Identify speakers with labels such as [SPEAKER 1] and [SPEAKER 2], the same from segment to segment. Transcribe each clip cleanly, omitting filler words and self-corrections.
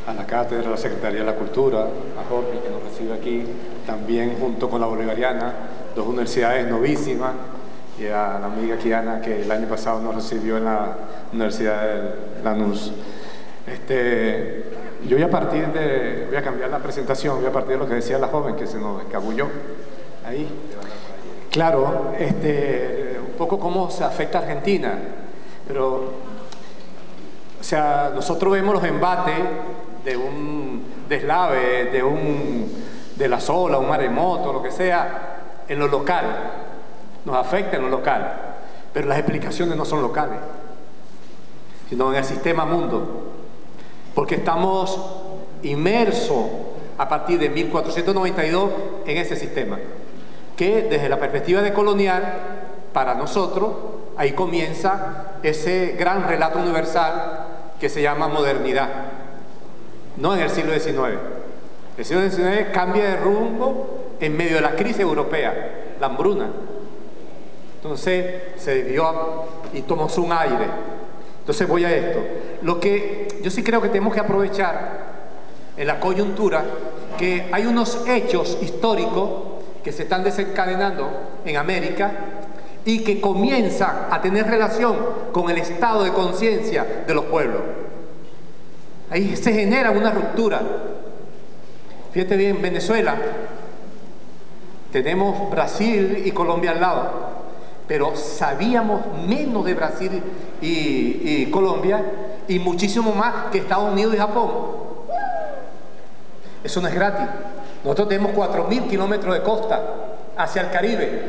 [SPEAKER 1] a la Cátedra de la Secretaría de la Cultura, a Jorge, que nos recibe aquí, también junto con la Bolivariana, dos universidades novísimas, y a la amiga Kiana, que el año pasado nos recibió en la Universidad de Lanús. Yo voy a cambiar la presentación, voy a partir de lo que decía la joven, que se nos escabulló ahí. Claro, un poco cómo se afecta a Argentina, pero, o sea, nosotros vemos los embates de un deslave, de la ola, un maremoto, lo que sea, en lo local, nos afecta en lo local, pero las explicaciones no son locales, sino en el sistema mundo, porque estamos inmersos a partir de 1492 en ese sistema, que desde la perspectiva de colonial, para nosotros, ahí comienza ese gran relato universal que se llama modernidad, no en el siglo XIX. El siglo XIX cambia de rumbo en medio de la crisis europea, la hambruna. Entonces se dio y tomó un aire. Entonces voy a esto. Lo que yo sí creo que tenemos que aprovechar en la coyuntura, que hay unos hechos históricos que se están desencadenando en América y que comienzan a tener relación con el estado de conciencia de los pueblos. Ahí se genera una ruptura. Fíjate bien, Venezuela, tenemos Brasil y Colombia al lado, pero sabíamos menos de Brasil y Colombia y muchísimo más que Estados Unidos y Japón. Eso no es gratis. Nosotros tenemos 4.000 kilómetros de costa hacia el Caribe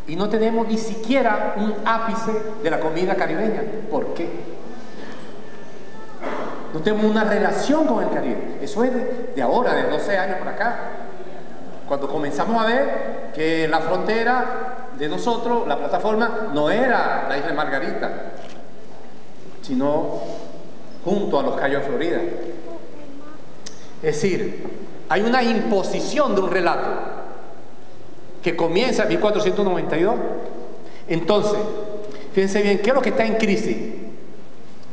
[SPEAKER 1] y no tenemos ni siquiera un ápice de la comida caribeña. ¿Por qué? No tenemos una relación con el Caribe. Eso es de ahora, de 12 años para acá, cuando comenzamos a ver que la frontera de nosotros, la plataforma, no era la isla de Margarita, sino junto a los Cayos de Florida. Es decir, hay una imposición de un relato que comienza en 1492. Entonces, fíjense bien, ¿qué es lo que está en crisis?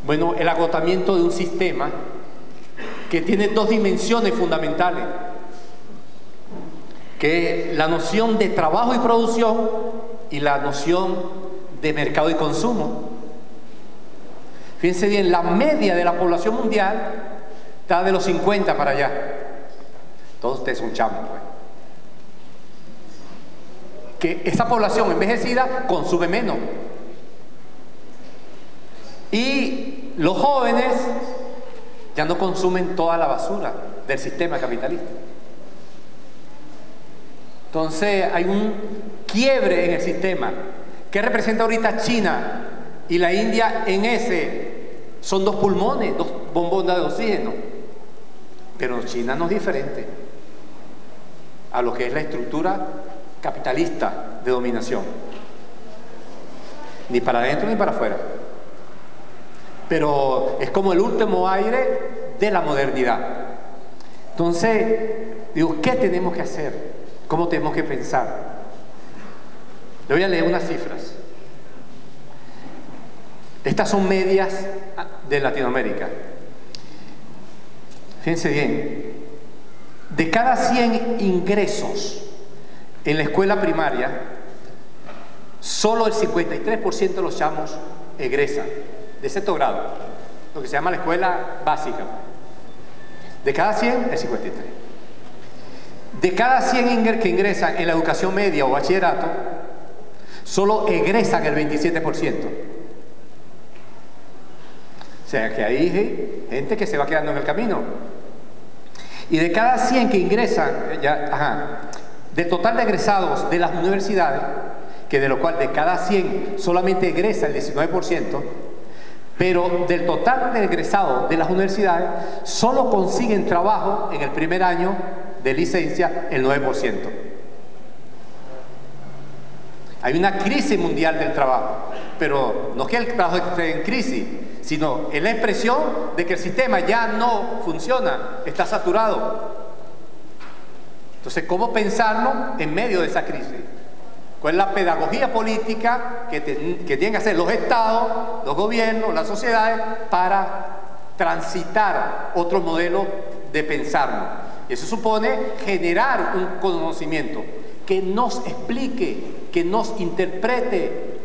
[SPEAKER 1] Bueno, el agotamiento de un sistema que tiene dos dimensiones fundamentales, que es la noción de trabajo y producción y la noción de mercado y consumo. Fíjense bien, la media de la población mundial está de los 50 para allá. Todos ustedes son chamos, pues. Que esa población envejecida consume menos. Y los jóvenes ya no consumen toda la basura del sistema capitalista. Entonces hay un quiebre en el sistema. ¿Qué representa ahorita China y la India en ese? Son dos pulmones, dos bombonas de oxígeno. Pero China no es diferente a lo que es la estructura capitalista de dominación. Ni para adentro ni para afuera. Pero es como el último aire de la modernidad. Entonces, digo, ¿qué tenemos que hacer? ¿Cómo tenemos que pensar? Le voy a leer unas cifras. Estas son medias de Latinoamérica. Fíjense bien, de cada 100 ingresos en la escuela primaria, solo el 53% de los chamos egresan de sexto grado, lo que se llama la escuela básica. De cada 100, el 53. De cada 100 que ingresan en la educación media o bachillerato, solo egresan el 27%. O sea que hay gente que se va quedando en el camino. Y de cada 100 que ingresan, del total de egresados de las universidades, que de lo cual de cada 100 solamente egresa el 19%, pero del total de egresados de las universidades, solo consiguen trabajo en el primer año de licencia el 9%. Hay una crisis mundial del trabajo, pero no es que el trabajo esté en crisis, sino es la expresión de que el sistema ya no funciona, está saturado. Entonces, ¿cómo pensarlo en medio de esa crisis? ¿Cuál es la pedagogía política que tienen que hacer los estados, los gobiernos, las sociedades para transitar otro modelo de pensarnos. Y eso supone generar un conocimiento que nos explique, que nos interprete,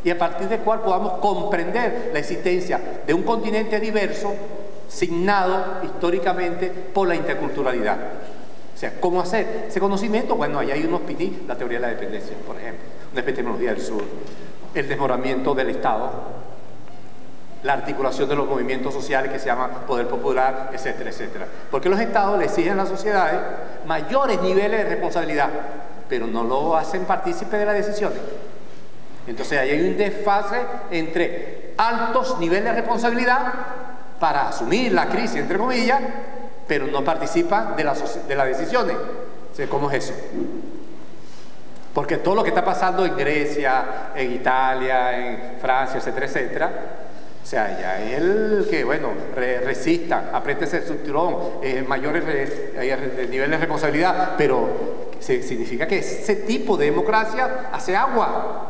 [SPEAKER 1] y a partir del cual podamos comprender la existencia de un continente diverso, signado históricamente por la interculturalidad. O sea, ¿cómo hacer ese conocimiento? Bueno, ahí hay unos PIDI, la teoría de la dependencia, por ejemplo, una epistemología del sur, el desmoronamiento del Estado, la articulación de los movimientos sociales que se llama poder popular, etcétera, etcétera. Porque los Estados le exigen a las sociedades mayores niveles de responsabilidad, pero no lo hacen partícipe de las decisiones. Entonces ahí hay un desfase entre altos niveles de responsabilidad para asumir la crisis, entre comillas, pero no participan de las decisiones. O sea, ¿cómo es eso? Porque todo lo que está pasando en Grecia, en Italia, en Francia, etcétera, etcétera, o sea, ya es el que, bueno, resistan, apriétense el cinturón, mayores niveles de responsabilidad, pero significa que ese tipo de democracia hace agua.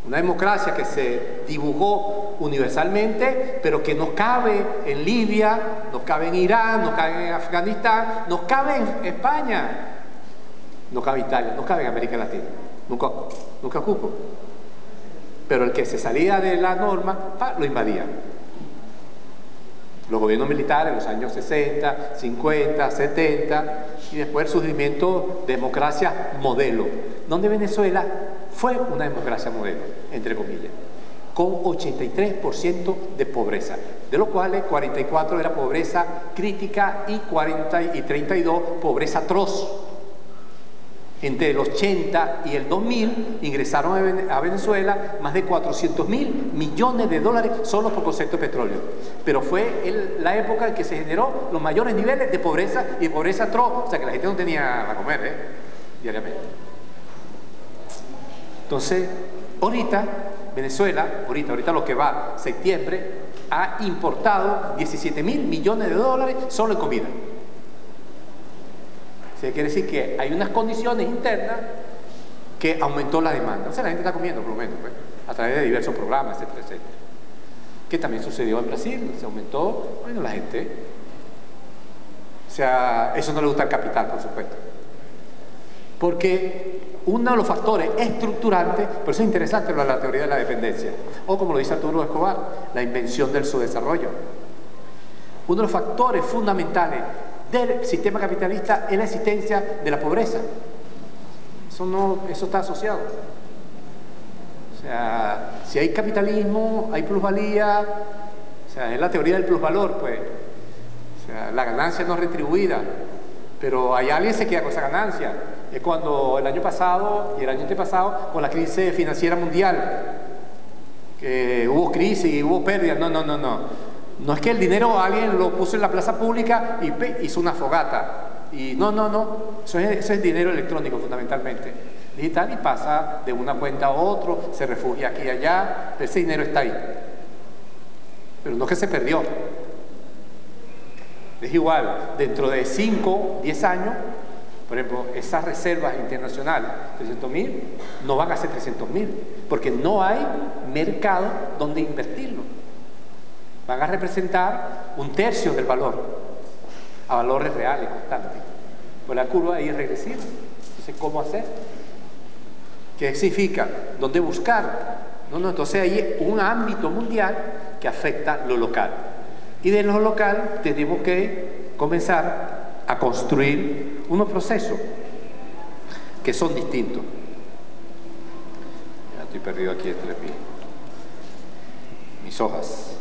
[SPEAKER 1] Una democracia que se dibujó universalmente, pero que no cabe en Libia, no cabe en Irán, no cabe en Afganistán, no cabe en España, no cabe en Italia, no cabe en América Latina, nunca cupo. Pero el que se salía de la norma, lo invadía. Los gobiernos militares en los años 60, 50, 70, y después el surgimiento de democracias modelo, donde Venezuela fue una democracia modelo, entre comillas, con 83% de pobreza, de los cuales 44% era pobreza crítica y 32% pobreza atroz. Entre el 80 y el 2000 ingresaron a Venezuela más de 400.000 millones de dólares solo por concepto de petróleo. Pero fue la época en que se generó los mayores niveles de pobreza y de pobreza atroz, o sea que la gente no tenía para comer diariamente. Entonces, ahorita Venezuela, ahorita lo que va septiembre, ha importado 17.000 millones de dólares solo en comida. O sea, quiere decir que hay unas condiciones internas que aumentó la demanda. O sea, la gente está comiendo, por lo menos, pues, a través de diversos programas, etcétera, etcétera. Que también sucedió en Brasil, se aumentó, bueno, la gente. O sea, eso no le gusta al capital, por supuesto. Porque uno de los factores estructurantes, por eso es interesante lo de la teoría de la dependencia, o como lo dice Arturo Escobar, la invención del subdesarrollo. Uno de los factores fundamentales del sistema capitalista es la existencia de la pobreza. Eso está asociado. O sea, si hay capitalismo, hay plusvalía, o sea, es la teoría del plusvalor, pues. O sea, la ganancia no es retribuida, pero hay alguien que se queda con esa ganancia. Es cuando el año pasado y el año antepasado, con la crisis financiera mundial, que hubo crisis y hubo pérdidas. No es que el dinero alguien lo puso en la plaza pública y hizo una fogata. Y no. Eso es dinero electrónico fundamentalmente. Digital, y pasa de una cuenta a otra, se refugia aquí y allá, ese dinero está ahí. Pero no es que se perdió. Es igual, dentro de 5, 10 años, por ejemplo, esas reservas internacionales, 300.000, no van a ser 300.000, porque no hay mercado donde invertirlo. Van a representar 1/3 del valor, a valores reales constantes. Pues la curva ahí es regresiva. Entonces, ¿cómo hacer? ¿Qué significa? ¿Dónde buscar? Entonces hay un ámbito mundial que afecta lo local. Y de lo local tenemos que comenzar a construir unos procesos que son distintos. Ya estoy perdido aquí entre mis hojas.